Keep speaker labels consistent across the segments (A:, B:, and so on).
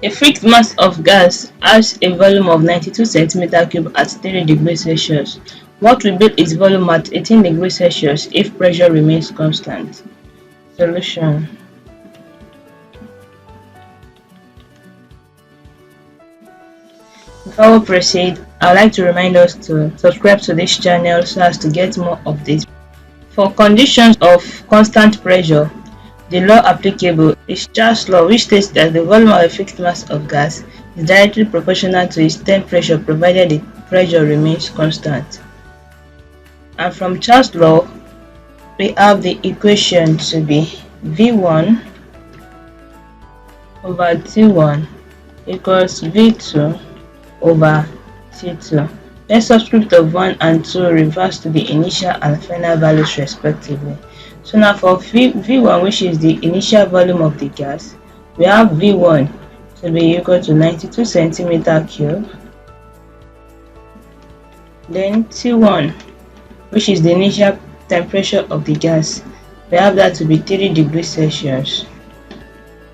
A: A fixed mass of gas has a volume of 92 centimeter cube at 3 degrees Celsius. What will be its volume at 18 degrees Celsius if pressure remains constant? Solution. Before we proceed, I would like to remind us to subscribe to this channel so as to get more updates. For conditions of constant pressure, the law applicable is Charles' law, which states that the volume of a fixed mass of gas is directly proportional to its temperature provided the pressure remains constant. And from Charles' law, we have the equation to be V1 over T1 equals V2 over T2. Let subscript of 1 and 2 reverse to the initial and final values respectively. So now for V1, which is the initial volume of the gas, we have V1 to be equal to 92 centimeter cube. Then T1, which is the initial temperature of the gas, we have that to be 3 degrees Celsius.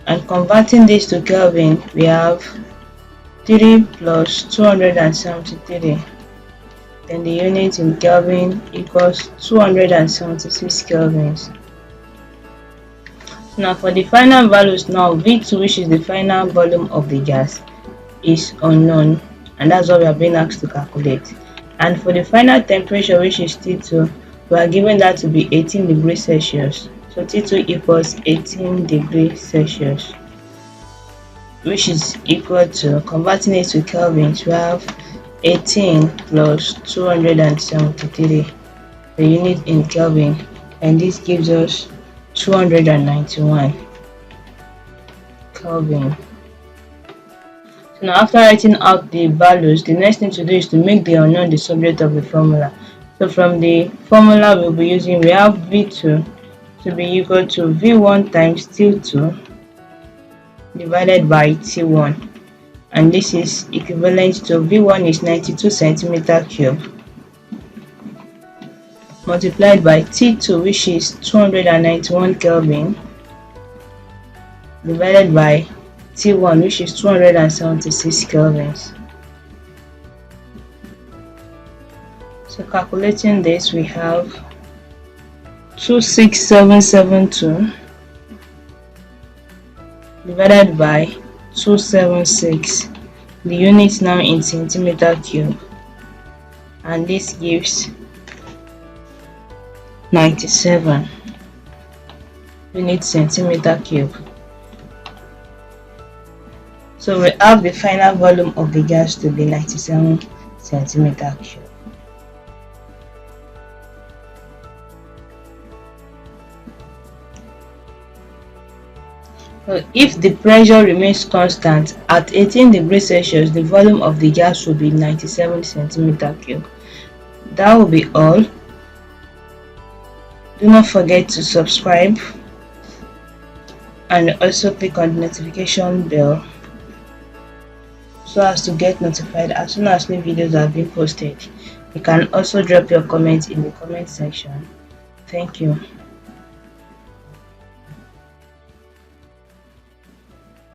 A: And converting this to Kelvin, we have 3 plus 273. Then the unit in Kelvin equals 276 kelvins. Now for the final values, now V2, which is the final volume of the gas, is unknown, and that's what we are being asked to calculate. And for the final temperature, which is T2, we are given that to be 18 degrees Celsius. So T2 equals 18 degrees Celsius, which is equal to, converting it to kelvins, we have 18 plus 273, the unit in Kelvin, and this gives us 291 Kelvin. So now after writing out the values, the next thing to do is to make the unknown the subject of the formula. So from the formula we'll be using, we have V2 to be equal to V1 times T2 divided by T1, and this is equivalent to V1 is 92 centimeter cube multiplied by T2, which is 291 Kelvin, divided by T1, which is 276 kelvins. So calculating this, we have 26772 divided by 276, the unit now in centimeter cube, and this gives 97 unit centimeter cube. So we have the final volume of the gas to be 97 centimeter cube. So if the pressure remains constant at 18 degrees Celsius, the volume of the gas will be 97 centimeter cube. That will be all. Do not forget to subscribe and also click on the notification bell so as to get notified as soon as new videos have been posted. You can also drop your comments in the comment section. Thank you.